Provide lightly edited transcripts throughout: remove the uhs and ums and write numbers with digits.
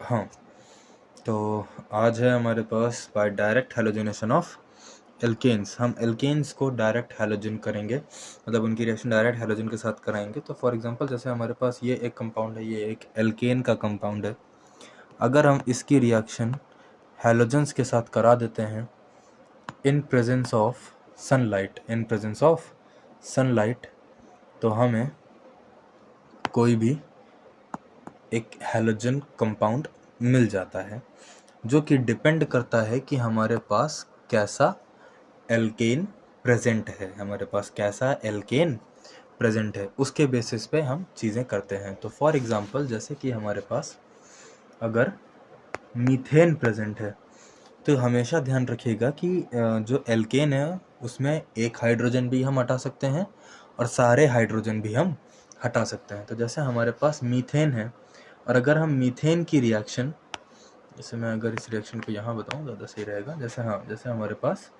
हाँ, तो आज है हमारे पास by direct halogenation of alkenes. हम एल्केन्स को डायरेक्ट हैलोजन करेंगे, मतलब उनकी रिएक्शन डायरेक्ट हैलोजन के साथ कराएंगे। तो फॉर एग्जांपल जैसे हमारे पास ये एक कंपाउंड है, ये एक एल्केन का कंपाउंड है। अगर हम इसकी रिएक्शन हैलोजन्स के साथ करा देते हैं इन प्रेजेंस ऑफ सनलाइट, तो हमें कोई भी एक हैलोजन कंपाउंड मिल जाता है, जो कि डिपेंड करता है कि हमारे पास कैसा एल्केन प्रेजेंट है, उसके बेसिस पे हम चीज़ें करते हैं। तो फॉर एग्जांपल जैसे कि हमारे पास अगर मीथेन प्रेजेंट है, तो हमेशा ध्यान रखिएगा कि जो एल्केन है उसमें एक हाइड्रोजन भी हम हटा सकते हैं और सारे हाइड्रोजन भी हम हटा सकते हैं। तो जैसे हमारे पास मीथेन है, और अगर हम मीथेन की रिएक्शन, जैसे मैं अगर इस रिएक्शन को यहाँ बताऊँ ज़्यादा सही रहेगा। जैसे हमारे पास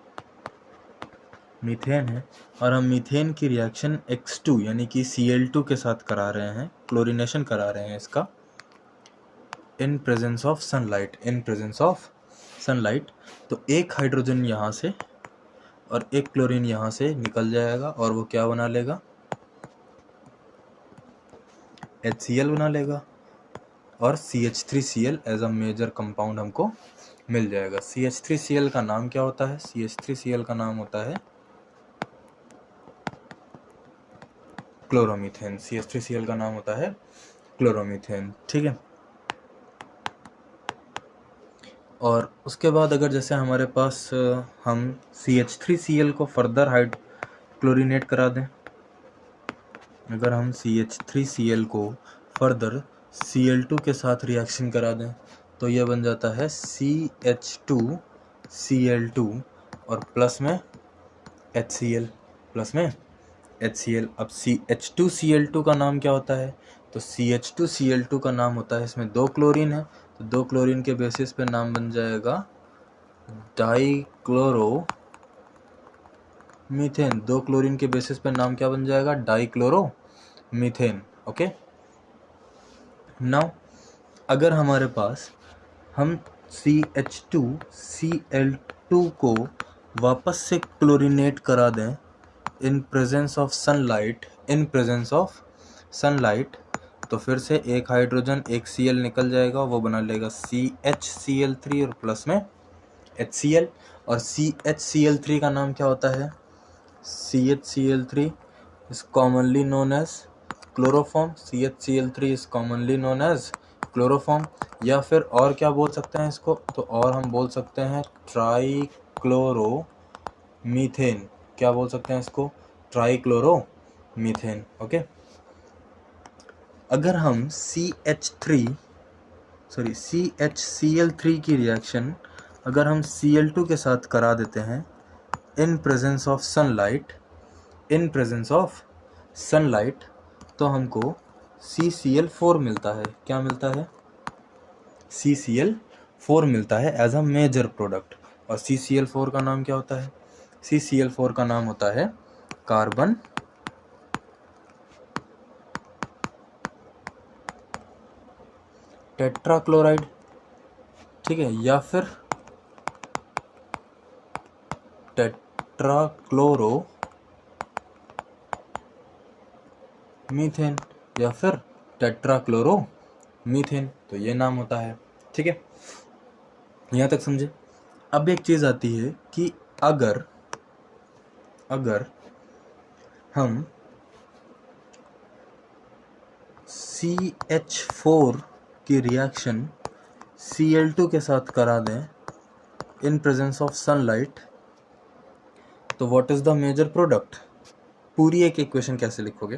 मीथेन है और हम मीथेन की रिएक्शन X2 यानी कि Cl2 के साथ करा रहे हैं, क्लोरीनेशन करा रहे हैं इसका इन प्रेजेंस ऑफ सनलाइट, तो एक हाइड्रोजन यहाँ से और एक क्लोरीन यहाँ से निकल जाएगा और वो क्या बना लेगा, HCl बना लेगा, और CH3Cl as a major compound हमको मिल जाएगा। CH3Cl का नाम क्या होता है? CH3Cl का नाम होता है क्लोरोमीथेन। CH3Cl का नाम होता है क्लोरोमीथेन, ठीक है। और उसके बाद अगर जैसे हमारे पास हम CH3Cl को फर्दर हाइड क्लोरीनेट करा दें, अगर हम CH3Cl को फर्दर Cl2 के साथ रिएक्शन करा दें, तो यह बन जाता है CH2Cl2 और प्लस में HCl। अब CH2Cl2 का नाम क्या होता है? तो CH2Cl2 का नाम होता है, इसमें 2 क्लोरीन है, तो 2 क्लोरीन के बेसिस पे नाम बन जाएगा डाइक्लोरोमीथेन। 2 क्लोरीन के बेसिस पे नाम क्या बन जाएगा? डाइक्लोरोमीथेन। ओके, नाउ अगर हमारे पास हम CH2Cl2 को वापस से क्लोरीनेट करा दें इन प्रेजेंस ऑफ सनलाइट, तो फिर से एक हाइड्रोजन एक Cl निकल जाएगा, वो बना लेगा CHCl3 और प्लस में HCl। और CHCl3 का नाम क्या होता है? CHCl3 is commonly known as chloroform. CHCl3 is commonly known as chloroform, या फिर और क्या बोल सकते हैं इसको? तो और हम बोल सकते हैं ट्राइक्लोरोमीथेन। क्या बोल सकते हैं इसको? ट्राइक्लोरोमीथेन। ओके, अगर हम CHCl3 की रिएक्शन अगर हम Cl2 के साथ करा देते हैं इन प्रेजेंस ऑफ सनलाइट, तो हमको CCl4 मिलता है। क्या मिलता है? CCl4 मिलता है एज अ मेजर प्रोडक्ट। और CCl4 का नाम क्या होता है? CCl4 का नाम होता है कार्बन टेट्राक्लोराइड, ठीक है, या फिर टेट्राक्लोरोमीथेन, या फिर टेट्राक्लोरोमीथेन, तो ये नाम होता है, ठीक है। यहाँ तक समझे? अब एक चीज़ आती है कि अगर हम CH4 की रिएक्शन Cl2 के साथ करा दें इन प्रेजेंस ऑफ सनलाइट, तो what is the major product? पूरी एक इक्वेशन कैसे लिखोगे?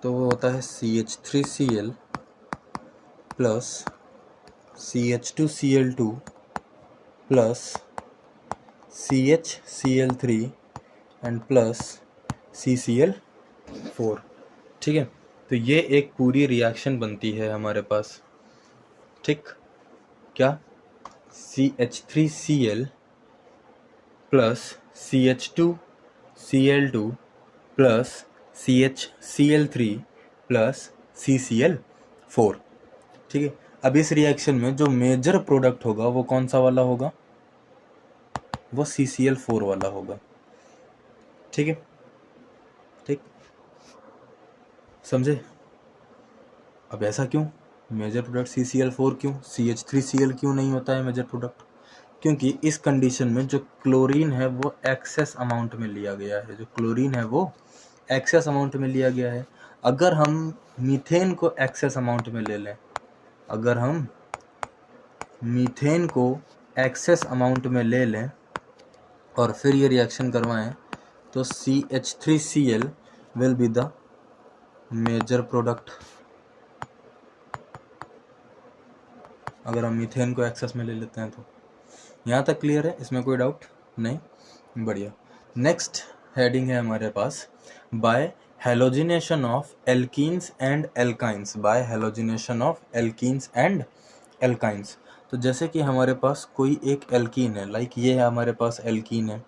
तो वो होता है CH3Cl plus CH2Cl2 plus CHCl3 and plus CCl4, ठीक है। तो ये एक पूरी रिएक्शन बनती है हमारे पास, ठीक। क्या? CH3Cl plus CH2Cl2 plus CHCl3 plus CCl4, ठीक है। अब इस रिएक्शन में जो मेजर प्रोडक्ट होगा वो कौन सा वाला होगा, वो CCl4 वाला होगा। ठीक है, ठीक, समझे? अब ऐसा क्यों, मेजर प्रोडक्ट CCl4 क्यों, CH3Cl क्यों नहीं होता है मेजर प्रोडक्ट? क्योंकि इस कंडीशन में जो क्लोरीन है वो एक्सेस अमाउंट में लिया गया है, जो क्लोरीन है वो एक्सेस अमाउंट में लिया गया है। अगर हम मीथेन को एक्सेस अमाउंट में ले लें, अगर हम मीथेन को एक्सेस अमाउंट में ले लें और फिर ये रिएक्शन करवाएं, तो CH3Cl will be the major product. अगर हम मीथेन को एक्सेस में ले लेते हैं तो। यहाँ तक क्लियर है, इसमें कोई डाउट नहीं? बढ़िया। नेक्स्ट हेडिंग है हमारे पास, by halogenation of alkenes and alkynes, by halogenation of alkenes and alkynes. तो जैसे कि हमारे पास कोई एक एल्कीन है, लाइक ये है हमारे पास एल्कीन है,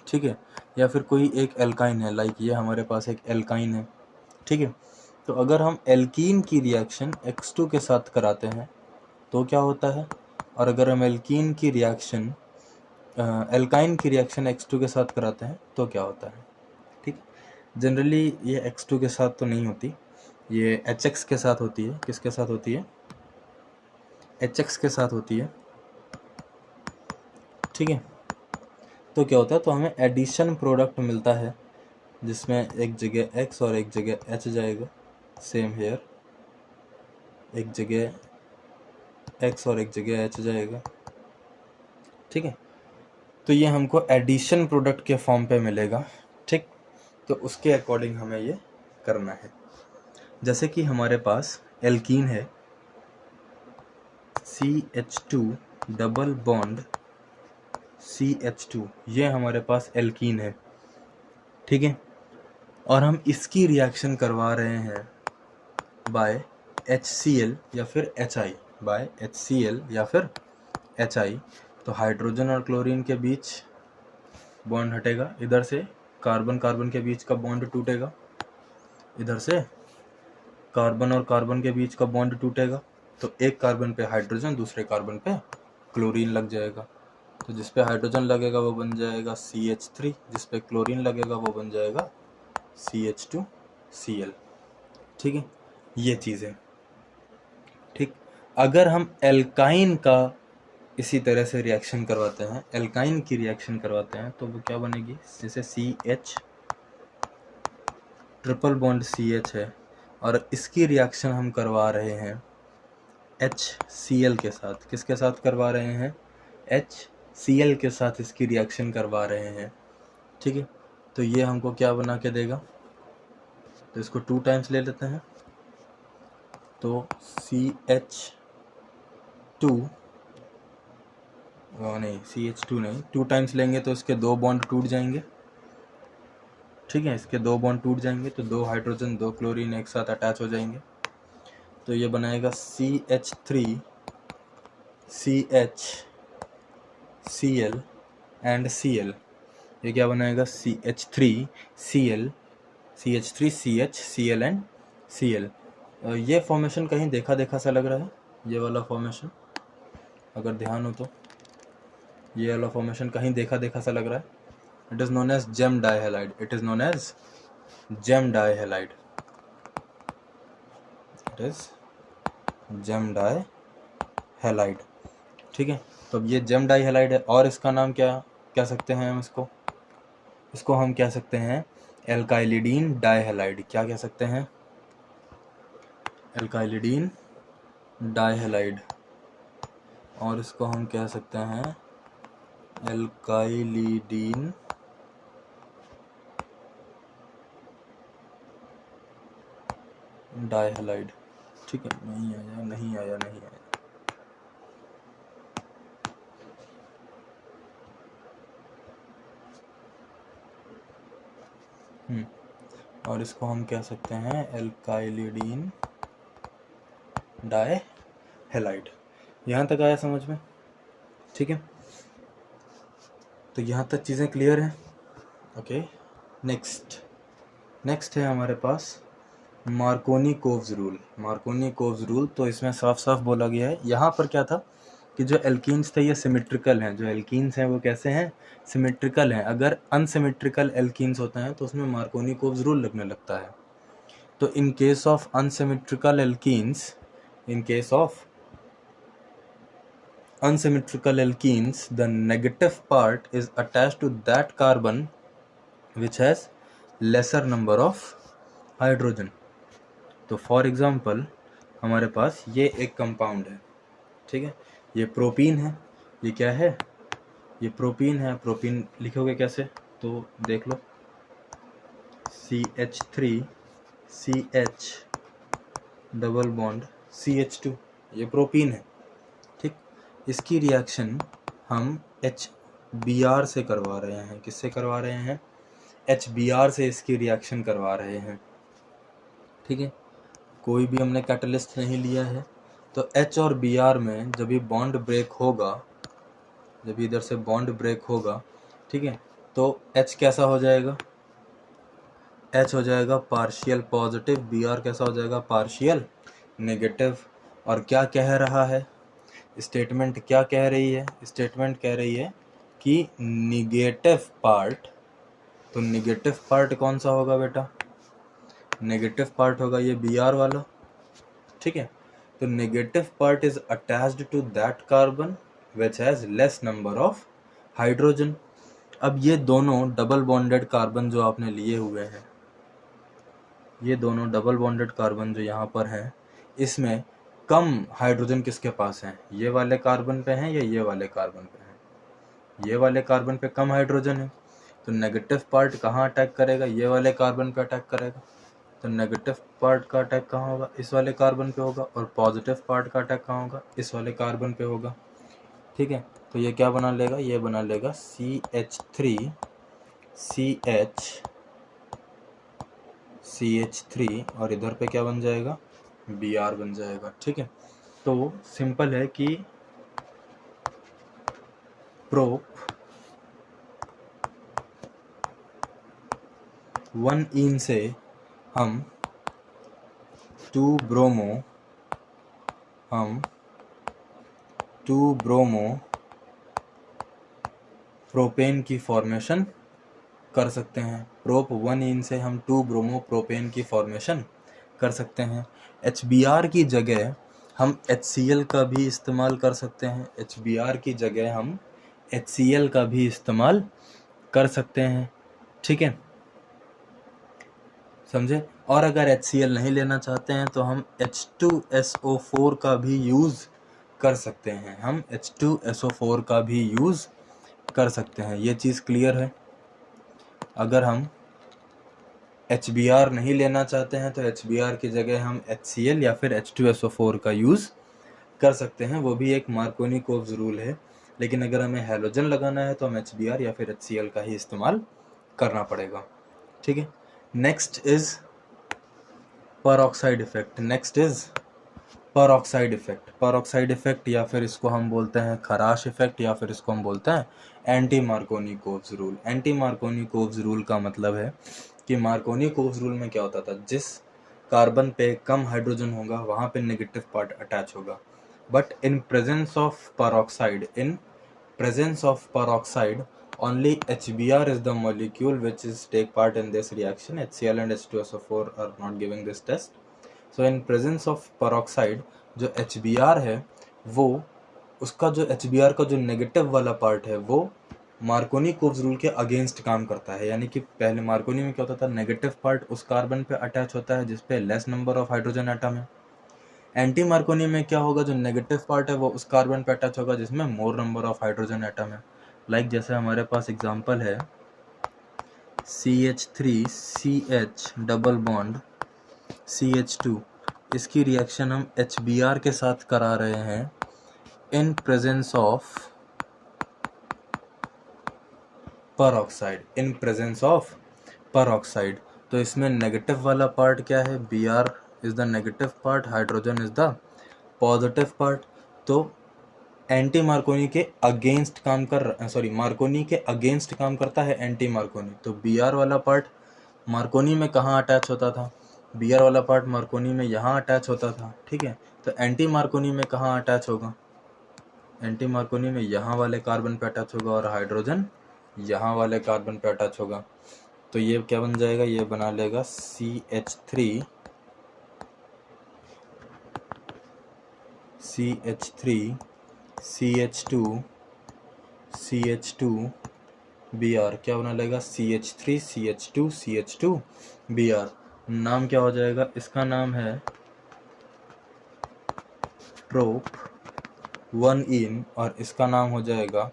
ठीक है, या फिर कोई एक एल्काइन है, लाइक ये हमारे पास एक एल्काइन है, ठीक है। तो अगर हम एल्कीन की रिएक्शन X2 के साथ कराते हैं तो क्या होता है, और अगर हम एल्कीन की रिएक्शन एल्काइन की रिएक्शन X2 के साथ कराते हैं तो क्या होता है, ठीक। जनरली ये X2 के साथ तो नहीं होती, ये HX के साथ होती है। किसके साथ होती है? HX के साथ होती है, ठीक है। तो क्या होता है, तो हमें एडिशन प्रोडक्ट मिलता है जिसमें एक जगह X और एक जगह H जाएगा, सेम हेयर, एक जगह X और एक जगह H जाएगा, ठीक है। तो ये हमको एडिशन प्रोडक्ट के फॉर्म पे मिलेगा, ठीक। तो उसके अकॉर्डिंग हमें ये करना है। जैसे कि हमारे पास एल्कीन है, CH2 डबल बॉन्ड CH2, ये हमारे पास एल्कीन है, ठीक है। और हम इसकी रिएक्शन करवा रहे हैं बाय HCl या फिर HI, बाय HCl या फिर HI। तो हाइड्रोजन और क्लोरीन के बीच बॉन्ड हटेगा, इधर से कार्बन कार्बन के बीच का बॉन्ड टूटेगा, इधर से कार्बन और कार्बन के बीच का बॉन्ड टूटेगा, तो एक कार्बन पे हाइड्रोजन, दूसरे कार्बन पे क्लोरीन लग जाएगा। तो जिस पे हाइड्रोजन लगेगा वो बन जाएगा CH3, जिस पे क्लोरीन लगेगा वो बन जाएगा CH2Cl, ठीक है। ये चीज़ें, ठीक। अगर हम एल्काइन का इसी तरह से रिएक्शन करवाते हैं, एल्काइन की रिएक्शन करवाते हैं, तो वो क्या बनेगी, जैसे CH ट्रिपल बॉन्ड CH है और इसकी रिएक्शन हम करवा रहे हैं HCl के साथ। किसके साथ करवा रहे हैं? HCl के साथ इसकी रिएक्शन करवा रहे हैं, ठीक है। तो ये हमको क्या बना के देगा, तो इसको 2 टाइम्स ले लेते हैं, तो CH2 नहीं, CH2 नहीं, 2 टाइम्स लेंगे तो इसके 2 बॉन्ड टूट जाएंगे, ठीक है। इसके 2 बॉन्ड टूट जाएंगे तो 2 हाइड्रोजन 2 क्लोरीन एक साथ अटैच हो जाएंगे, तो ये बनाएगा CH3 CHCl एंड Cl। ये क्या बनाएगा, CH3Cl CH3CHCl एंड Cl। ये फॉर्मेशन कहीं देखा देखा सा लग रहा है, ये वाला फॉर्मेशन अगर ध्यान हो तो, ये वाला फॉर्मेशन कहीं देखा देखा सा लग रहा है। It is known as gem dihalide, it is known as gem dihalide, it is gem dihalide, ठीक है। तो अब ये जेम डाइहेलाइड है, और इसका नाम क्या कह सकते हैं हम इसको हम कह सकते हैं एल्काइलिडीन डाइहेलाइड। क्या कह सकते हैं? एल्काइलिडीन डाइहेलाइड। और इसको हम कह सकते हैं एल्काइलिडीन डाइहेलाइड, ठीक है। नहीं आया नहीं आया नहीं आया, और इसको हम कह सकते हैं एल्काइलिडीन डाइहेलाइड। यहाँ तक आया समझ में? ठीक है, तो यहाँ तक चीज़ें क्लियर हैं। ओके, नेक्स्ट है हमारे पास मार्कोनी-कोव्स रूल, मार्कोनी-कोव्स रूल। तो इसमें साफ साफ बोला गया है, यहाँ पर क्या था कि जो एल्कीन्स थे ये सिमेट्रिकल हैं, जो एल्कीन्स हैं वो कैसे हैं, सिमेट्रिकल हैं। अगर अनसिमेट्रिकल एल्कीन्स होते हैं तो उसमें मार्कोनी-कोव्स रूल लगने लगता है। तो in case of unsymmetrical alkenes, in case of unsymmetrical alkenes, the negative part is attached to that carbon which has lesser number of hydrogen। तो फॉर एग्जांपल हमारे पास ये एक कंपाउंड है, ठीक है, ये प्रोपीन है, ये क्या है, ये प्रोपीन है। प्रोपीन लिखोगे कैसे, तो देख लो, CH3CH डबल बॉन्ड CH2, ये प्रोपीन है, ठीक। इसकी रिएक्शन हम HBr से करवा रहे हैं। किससे करवा रहे हैं, HBr से इसकी रिएक्शन करवा रहे हैं, ठीक है। कोई भी हमने कैटलिस्ट नहीं लिया है। तो H और Br में जब ये बॉन्ड ब्रेक होगा, जब इधर से बॉन्ड ब्रेक होगा, ठीक है, तो H कैसा हो जाएगा, H हो जाएगा पार्शियल पॉजिटिव, Br कैसा हो जाएगा, पार्शियल नेगेटिव। और क्या कह रहा है स्टेटमेंट, क्या कह रही है स्टेटमेंट, कह रही है कि निगेटिव पार्ट, तो निगेटिव पार्ट कौन सा होगा बेटा, नेगेटिव पार्ट होगा ये Br वाला, ठीक है। तो negative part is attached to that carbon which has less number of hydrogen. अब ये दोनों डबल बॉन्डेड कार्बन जो आपने लिए हुए हैं, ये दोनों डबल बॉन्डेड कार्बन जो यहाँ पर हैं, इसमें कम हाइड्रोजन किसके पास हैं, ये वाले कार्बन पे हैं या ये वाले कार्बन पे हैं, ये वाले कार्बन पे कम हाइड्रोजन है। तो नेगेटिव पार्ट कहाँ अटैक करेगा, ये वाले कार्बन पे अटैक करेगा। तो नेगेटिव पार्ट का अटैक कहाँ होगा, इस वाले कार्बन पे होगा, और पॉजिटिव पार्ट का अटैक कहाँ होगा, इस वाले कार्बन पे होगा, ठीक है। तो ये क्या बना लेगा, ये बना लेगा CH3 और इधर पे क्या बन जाएगा, Br बन जाएगा, ठीक है। तो सिंपल है कि प्रोप 1 इन से हम 2 ब्रोमो प्रोपेन की फॉर्मेशन कर सकते हैं। प्रोप 1 इन से हम 2 ब्रोमो प्रोपेन की फॉर्मेशन कर सकते हैं। HBr की जगह हम HCl का भी इस्तेमाल कर सकते हैं, HBr की जगह हम HCl का भी इस्तेमाल कर सकते हैं, ठीक है, समझे। और अगर HCl नहीं लेना चाहते हैं तो हम H2SO4 का भी यूज़ कर सकते हैं, हम H2SO4 का भी यूज़ कर सकते हैं। ये चीज़ क्लियर है। अगर हम HBr नहीं लेना चाहते हैं तो HBr की जगह हम HCl या फिर H2SO4 का यूज़ कर सकते हैं, वो भी एक मार्कोनी-कोव्स रूल है। लेकिन अगर हमें हैलोजन लगाना है तो हम HBr या फिर HCl का ही इस्तेमाल करना पड़ेगा, ठीक है। Next is peroxide effect, peroxide effect या फिर इसको हम बोलते हैं खराश इफेक्ट, या फिर इसको हम बोलते हैं एंटी मार्कोनी-कोव्स रूल। एंटी मार्कोनी-कोव्स रूल का मतलब है कि मार्कोनी-कोव्स रूल में क्या होता था, जिस कार्बन पे कम हाइड्रोजन होगा वहाँ पे नेगेटिव पार्ट अटैच होगा। But in presence of peroxide only HBr is the molecule which is take part in this reaction. HCl and H2SO4 are not giving this test. So in presence of peroxide जो HBr है वो उसका जो HBr का जो negative वाला part है वो मार्कोनी-कोव्स रूल के अगेंस्ट काम करता है। यानी कि पहले मार्कोनी में क्या होता था, नेगेटिव पार्ट उस कार्बन पे अटैच होता है जिसपे less number of hydrogen atom है। एंटी मार्कोनी में क्या होगा, जो नेगेटिव पार्ट है वो उस कार्बन पे अटैच होगा जिसमें मोर नंबर ऑफ हाइड्रोजन एटम है। लाइक जैसे हमारे पास एग्जांपल है CH3CH डबल बॉन्ड CH2, इसकी रिएक्शन हम HBr के साथ करा रहे हैं इन प्रेजेंस ऑफ peroxide, तो इसमें नेगेटिव वाला पार्ट क्या है, Br is the negative part, hydrogen is the positive part. तो एंटी मार्कोनी के अगेंस्ट काम मार्कोनी के अगेंस्ट काम करता है एंटी मार्कोनी। तो Br वाला पार्ट मार्कोनी में कहाँ अटैच होता था, Br वाला पार्ट मार्कोनी में यहाँ अटैच होता था, ठीक है। तो एंटी मार्कोनी में कहाँ अटैच होगा? एंटी मार्कोनी में यहाँ वाले कार्बन पे अटैच होगा और हाइड्रोजन यहाँ वाले कार्बन पे अटैच होगा। तो ये क्या बन जाएगा? ये बना लेगा CH3 CH2 CH2 Br। क्या बना लेगा? CH3 CH2 CH2 Br। नाम क्या हो जाएगा? इसका नाम है प्रोप 1इन और इसका नाम हो जाएगा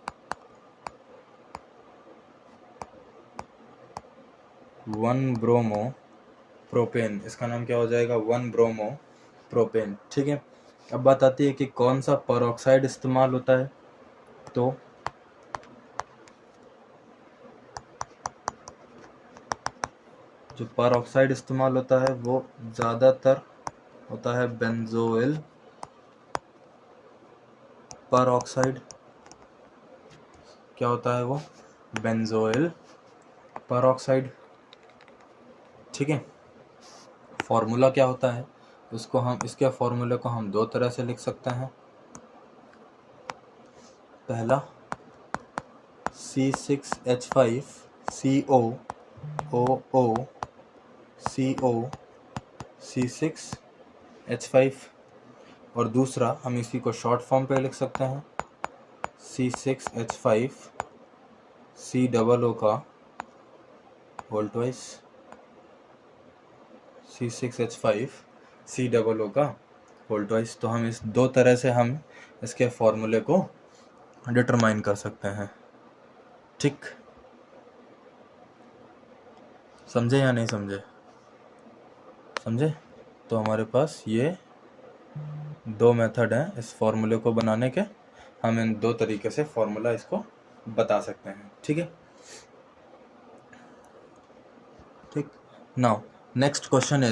1-ब्रोमो प्रोपेन। इसका नाम क्या हो जाएगा? 1-ब्रोमो प्रोपेन, ठीक है। अब बात आती है कि कौन सा परऑक्साइड इस्तेमाल होता है। तो जो परऑक्साइड इस्तेमाल होता है वो ज़्यादातर होता है बेंजोइल परऑक्साइड। क्या होता है वो? बेंजोइल परऑक्साइड, ठीक है। फॉर्मूला क्या होता है उसको हम, इसके फॉर्मूले को हम दो तरह से लिख सकते हैं। पहला C6H5CO, और दूसरा हम इसी को शॉर्ट फॉर्म पे लिख सकते हैं C6H5COO का होल ट्वाइस, C6H5COO का होल ट्वाइस। तो हम इस दो तरह से हम इसके फॉर्मूले को डिटरमाइन कर सकते हैं, ठीक। समझे या नहीं समझे? समझे? तो हमारे पास ये दो मेथड हैं इस फॉर्मूले को बनाने के। हम इन दो तरीके से फॉर्मूला इसको बता सकते हैं, ठीक है। ठीक। Now next question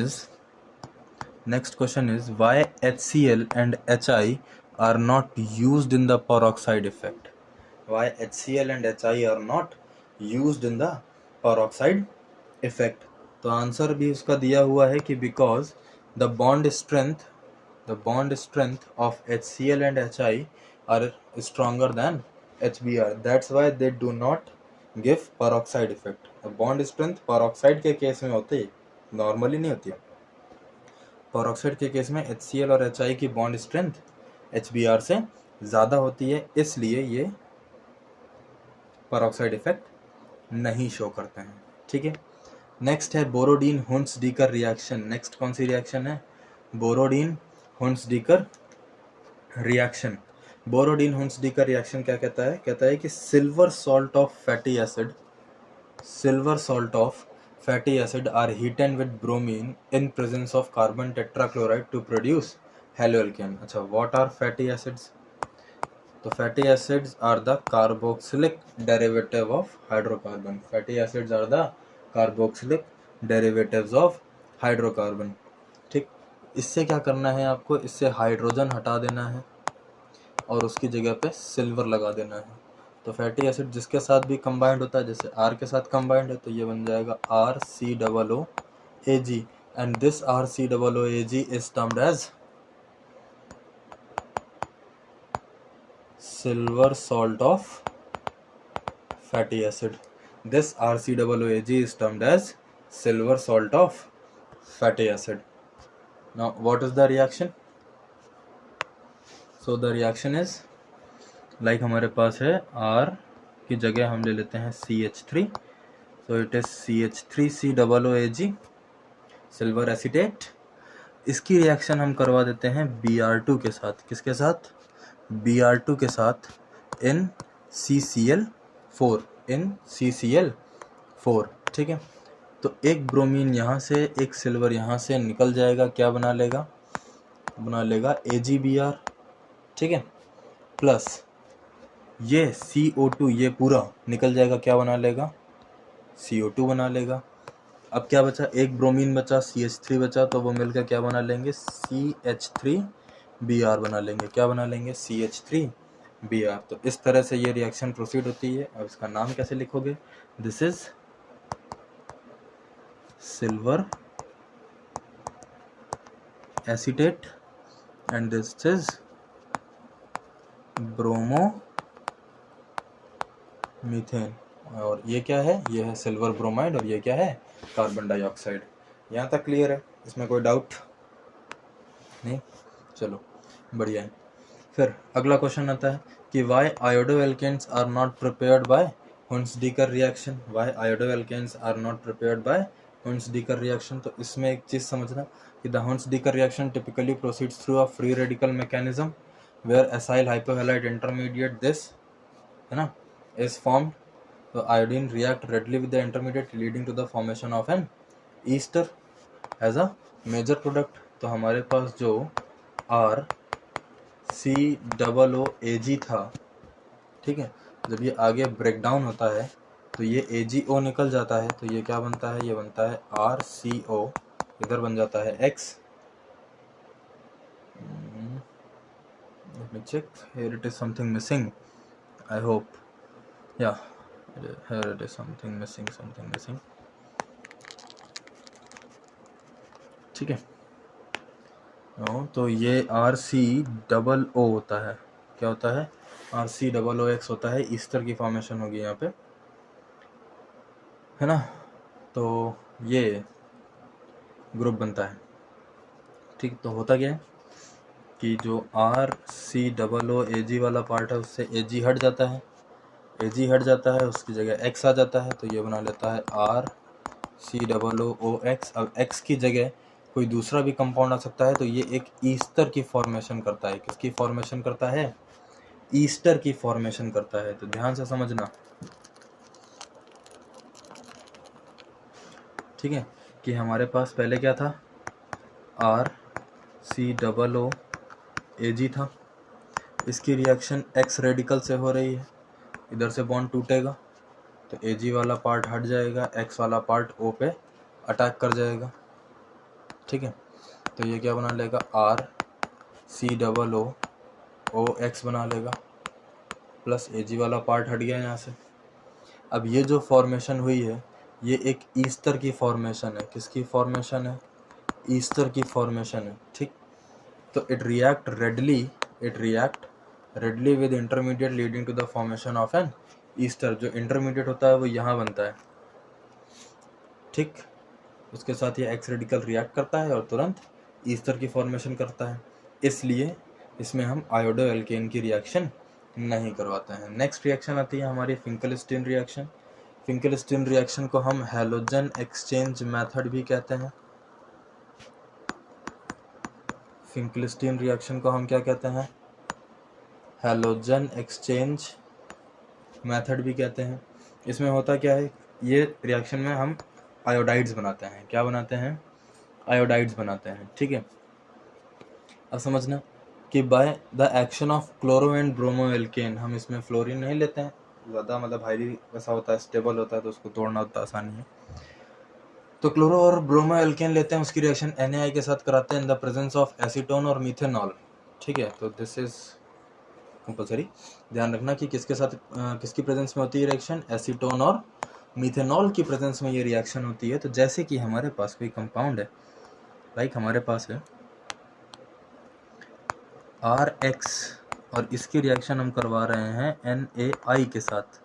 is why HCl and HI are not used in the peroxide effect? Why HCl and HI are not used in the peroxide effect? तो आंसर भी उसका दिया हुआ है कि because the bond strength of HCl and HI are stronger than HBr. That's why they do not give peroxide effect. Bond strength peroxide के case में होती है, नॉर्मली नहीं होती है। peroxide के केस में HCl और HI की बॉन्ड स्ट्रेंथ HBr से ज़्यादा होती है, इसलिए ये peroxide इफेक्ट नहीं शो करते हैं, ठीक है। नेक्स्ट है बोरोडीन हुंट्स-डीकर रिएक्शन। नेक्स्ट कौन सी रिएक्शन है? Borodin Hunsdiecker reaction. Borodin Hunsdiecker reaction क्या कहता है? कहता है कि silver salt of fatty acid are heated with bromine in presence of carbon tetrachloride to produce haloalkane. अच्छा, व्हाट आर फैटी एसिड्स? तो fatty acids are the carboxylic derivative of hydrocarbon. Fatty acids are the carboxylic derivatives of hydrocarbon, ठीक। इससे क्या करना है आपको? इससे hydrogen हटा देना है और उसकी जगह पे सिल्वर लगा देना है। तो फैटी एसिड जिसके साथ भी कंबाइंड होता है, जैसे R के साथ कंबाइंड है तो ये बन जाएगा RCOOAG, and this RCOOAG is termed as silver salt of fatty acid. This RCOOAG is termed as silver salt of fatty acid. Now what is the reaction? So the reaction is like हमारे पास है R की जगह हम ले लेते हैं CH3, so it is CH3COOAG silver acetate। इसकी reaction हम करवा देते हैं Br2 के साथ। किसके साथ? Br2 के साथ in CCl4, ठीक है। तो एक ब्रोमीन यहाँ से, एक सिल्वर यहाँ से निकल जाएगा, क्या बना लेगा? बना लेगा AgBr, ठीक है। प्लस ये CO2 ये पूरा निकल जाएगा, क्या बना लेगा? CO2 बना लेगा। अब क्या बचा? एक ब्रोमीन बचा, CH3 बचा, तो वो मिलकर क्या बना लेंगे? CH3Br बना लेंगे। क्या बना लेंगे? CH3Br। तो इस तरह से ये रिएक्शन प्रोसीड होती है। अब इसका नाम कैसे लिखोगे? This is silver acetate and this is bromo methane, और ये क्या है, ये है सिल्वर ब्रोमाइड, और ये क्या है, कार्बन डाइऑक्साइड। यहाँ तक क्लियर है, इसमें कोई डाउट नहीं? चलो बढ़िया है। फिर अगला क्वेश्चन आता है कि why iodoalkanes are not prepared by Hunsdiecker reaction. Why iodoalkanes are not prepared by Hunsdiecker reaction. तो इसमें एक चीज़ समझना कि the Hunsdiecker reaction typically proceeds through a free radical mechanism where acyl hypohalite intermediate this, है ना, is formed. So iodine react readily with the intermediate leading to the formation of an ester as a major product. तो हमारे पास जो RCOOAg था, ठीक है, जब ये आगे ब्रेक डाउन होता है तो ये AgO निकल जाता है, तो ये क्या बनता है, ये बनता है RCO, इधर बन जाता है X। Let me check, here it is something missing, I hope, yeah, here it is something missing, ठीक है। तो ये RCOO होता है, क्या होता है, RCOOX होता है, ईस्टर की फॉर्मेशन होगी यहाँ पे, है ना। तो ये ग्रुप बनता है, ठीक। तो होता क्या है कि जो RCOOAg वाला पार्ट है उससे Ag हट जाता है, Ag हट जाता है, उसकी जगह X आ जाता है, तो ये बना लेता है RCOOX। अब X की जगह कोई दूसरा भी कंपाउंड आ सकता है, तो ये एक ईस्टर की फॉर्मेशन करता है। किसकी फॉर्मेशन करता है, ईस्टर की फॉर्मेशन करता है। तो ध्यान से समझना, ठीक है, कि हमारे पास पहले क्या था, RCOOAg था, इसकी रिएक्शन X रेडिकल से हो रही है, इधर से बॉन्ड टूटेगा तो Ag वाला पार्ट हट जाएगा, X वाला पार्ट O पे अटैक कर जाएगा, ठीक है। तो ये क्या बना लेगा, RCOOX बना लेगा, प्लस Ag वाला पार्ट हट गया यहाँ से। अब ये जो फॉर्मेशन हुई है ये एक ईस्टर की फॉर्मेशन है। किसकी फॉर्मेशन है, ईस्टर की फॉर्मेशन है, ठीक। तो it react readily with intermediate leading to the formation of an ester. जो इंटरमीडिएट होता है वो यहाँ बनता है, ठीक। उसके साथ ये एक्स रेडिकल रिएक्ट करता है और तुरंत ईस्टर की फॉर्मेशन करता है, इसलिए इसमें हम आयोडो एल्केन की रिएक्शन नहीं करवाते हैं। नेक्स्ट रिएक्शन आती है हमारी फिंकलस्टीन रिएक्शन। फिंकलस्टीन रिएक्शन को हम हैलोजन एक्सचेंज मेथड भी कहते हैं। फिंकलस्टीन रिएक्शन को हम क्या कहते हैं, हैलोजन एक्सचेंज मेथड भी कहते हैं। इसमें होता क्या है, ये रिएक्शन में हम आयोडाइड्स बनाते हैं। क्या बनाते हैं, आयोडाइड्स बनाते हैं, ठीक है। अब समझना कि by the action of chloro and bromo alkane, हम इसमें फ्लोरीन नहीं लेते हैं, ज़्यादा मतलब हाईली वैसा होता है, स्टेबल होता है, तो उसको तोड़ना उतना आसानी है। तो क्लोरो और ब्रोमो एल्केन लेते हैं, उसकी रिएक्शन NaI के साथ कराते हैं in the presence of acetone और मीथेनॉल, ठीक है। तो दिस इज कंपलसरी, ध्यान रखना कि किसके साथ किसकी प्रेजेंस में होती है रिएक्शन, एसीटोन और मीथेनॉल की प्रेजेंस में ये रिएक्शन होती है। तो जैसे कि हमारे पास कोई कंपाउंड है, लाइक हमारे पास है RX और इसकी रिएक्शन हम करवा रहे हैं NaI के साथ,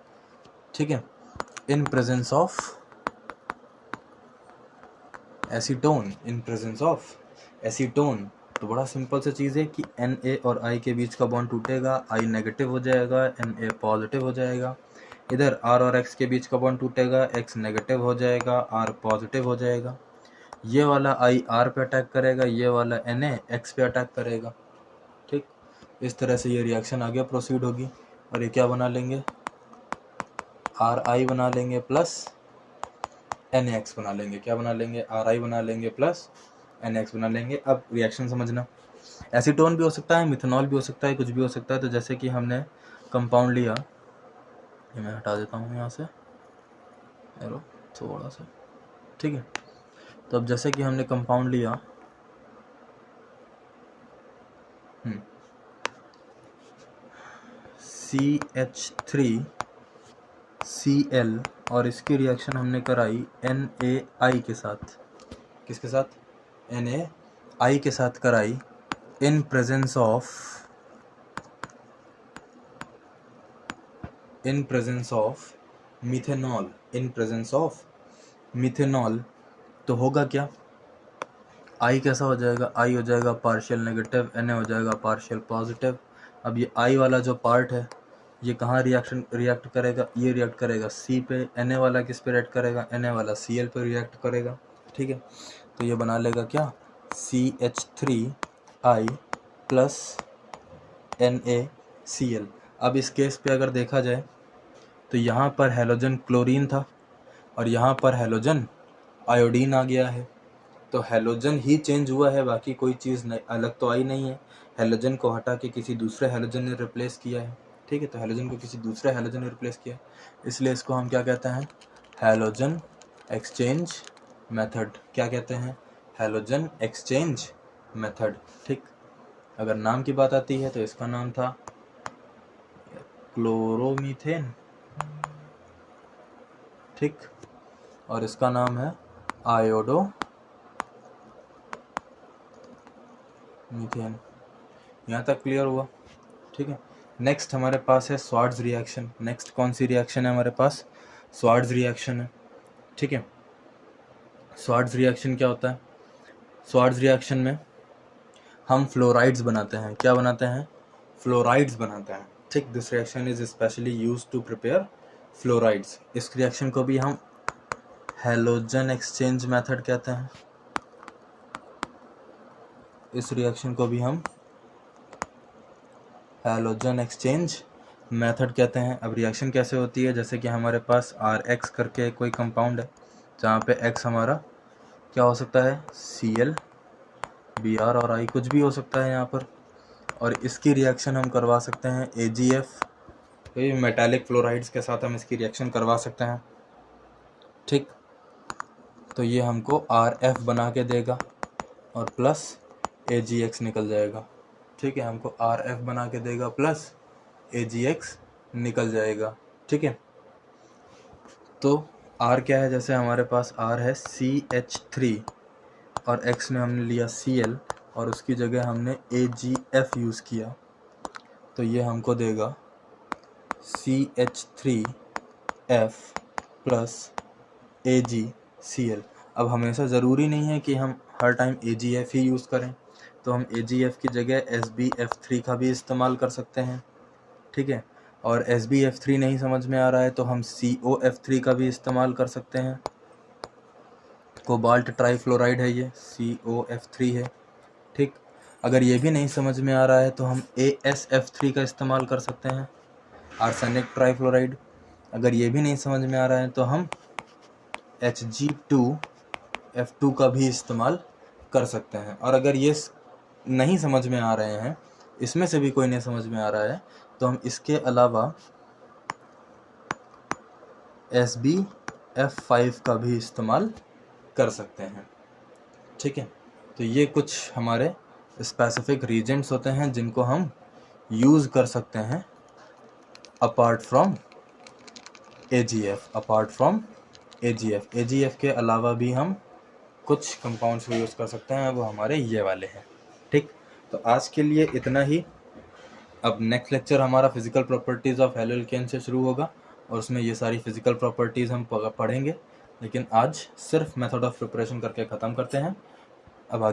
ठीक है, इन presence of acetone, in presence of acetone. तो बड़ा सिंपल सी चीज़ है कि Na और I के बीच का बॉन्ड टूटेगा, I नेगेटिव हो जाएगा, Na पॉजिटिव हो जाएगा। इधर R और X के बीच का बॉन्ड टूटेगा, X नेगेटिव हो जाएगा, R पॉजिटिव हो जाएगा। ये वाला I R पे अटैक करेगा, ये वाला Na X पे अटैक करेगा, ठीक। इस तरह से ये रिएक्शन आगे प्रोसीड होगी और ये क्या बना लेंगे, RI बना लेंगे प्लस NaX बना लेंगे। क्या बना लेंगे, RI बना लेंगे प्लस NaX बना लेंगे। अब रिएक्शन समझना, एसीटोन भी हो सकता है, मिथेनॉल भी हो सकता है, कुछ भी हो सकता है। तो जैसे कि हमने कंपाउंड लिया, ये मैं हटा देता हूँ यहाँ से, एरो थोड़ा सा, ठीक है। तो अब जैसे कि हमने कंपाउंड लिया CH3Cl और इसकी रिएक्शन हमने कराई NaI के साथ। किसके साथ, आई के साथ कराई इन presence of methanol, in presence of methanol, तो होगा क्या, आई कैसा हो जाएगा, आई हो जाएगा पार्शियल नेगेटिव, Na हो जाएगा पार्शियल पॉजिटिव। अब ये आई वाला जो पार्ट है ये कहाँ रिएक्ट करेगा, ये रिएक्ट करेगा सी पे, Na वाला किस पे रिएक्ट करेगा, Na वाला Cl पे रिएक्ट करेगा। ठीक है, तो ये बना लेगा क्या, CH3I प्लस NaCl। अब इस केस पे अगर देखा जाए तो यहाँ पर हैलोजन क्लोरीन था और यहाँ पर हैलोजन आयोडीन आ गया है, तो हैलोजन ही चेंज हुआ है, बाकी कोई चीज़ अलग तो आई नहीं है। हैलोजन को हटा के किसी दूसरे हैलोजन ने रिप्लेस किया है। ठीक है, तो हैलोजन को किसी दूसरे हैलोजन ने रिप्लेस किया, इसलिए इसको हम क्या कहते हैं, हैलोजन एक्सचेंज मेथड। क्या कहते हैं, हैलोजन एक्सचेंज मेथड। ठीक, अगर नाम की बात आती है तो इसका नाम था क्लोरोमीथेन। ठीक, और इसका नाम है आयोडो मीथेन। यहाँ तक क्लियर हुआ। ठीक है, नेक्स्ट हमारे पास है स्वार्ट्ज रिएक्शन। नेक्स्ट कौन सी रिएक्शन है हमारे पास, स्वार्ट्ज रिएक्शन है। ठीक है, स्वार्ट्ज रिएक्शन क्या होता है, स्वार्ट्ज रिएक्शन में हम फ्लोराइड्स बनाते हैं। क्या बनाते हैं, फ्लोराइड्स बनाते हैं। ठीक, this reaction is specially used to prepare fluorides. इस रिएक्शन को भी हम हैलोजन एक्सचेंज मेथड कहते हैं। इस रिएक्शन को भी हम हैलोजन एक्सचेंज मेथड कहते हैं। अब रिएक्शन कैसे होती है, जैसे कि हमारे पास RX करके कोई कंपाउंड है जहाँ पे X हमारा क्या हो सकता है, Cl, Br और I कुछ भी हो सकता है यहाँ पर, और इसकी रिएक्शन हम करवा सकते हैं AgF, मेटालिक फ्लोराइड्स के साथ हम इसकी रिएक्शन करवा सकते हैं। ठीक, तो ये हमको RF बना के देगा और प्लस AgX निकल जाएगा। ठीक है, हमको RF बना के देगा प्लस AgX निकल जाएगा। ठीक है, तो R क्या है, जैसे हमारे पास R है CH3 और X में हमने लिया Cl और उसकी जगह हमने AgF यूज़ किया, तो ये हमको देगा CH3F प्लस AgCl। अब हमेशा ज़रूरी नहीं है कि हम हर टाइम AgF ही यूज़ करें, तो हम AgF की जगह SbF3 का भी इस्तेमाल कर सकते हैं। ठीक है, और SbF3 नहीं समझ में आ रहा है तो हम COF3 का भी इस्तेमाल कर सकते हैं। कोबाल्ट ट्राईफ्लोराइड है ये, COF3 है। ठीक, अगर ये भी नहीं समझ में आ रहा है तो हम AsF3 का इस्तेमाल कर सकते हैं, आर्सेनिक ट्राईफ्लोराइड। अगर ये भी नहीं समझ में आ रहा है तो हम Hg2F2 का भी इस्तेमाल कर सकते हैं। और अगर ये नहीं समझ में आ रहे हैं, इसमें से भी कोई नहीं समझ में आ रहा है, तो हम इसके अलावा SbF5 का भी इस्तेमाल कर सकते हैं। ठीक है, तो ये कुछ हमारे स्पेसिफिक रीजेंट्स होते हैं जिनको हम यूज़ कर सकते हैं अपार्ट फ्रॉम AgF। AgF के अलावा भी हम कुछ कंपाउंड्स को यूज़ कर सकते हैं, वो हमारे ये वाले हैं। ठीक, तो आज के लिए इतना ही। अब नेक्स्ट लेक्चर हमारा फिजिकल प्रॉपर्टीज़ ऑफ हैलोल्केन से शुरू होगा और उसमें ये सारी फिजिकल प्रॉपर्टीज़ हम पढ़ेंगे, लेकिन आज सिर्फ मेथड ऑफ प्रिपरेशन करके ख़त्म करते हैं। अब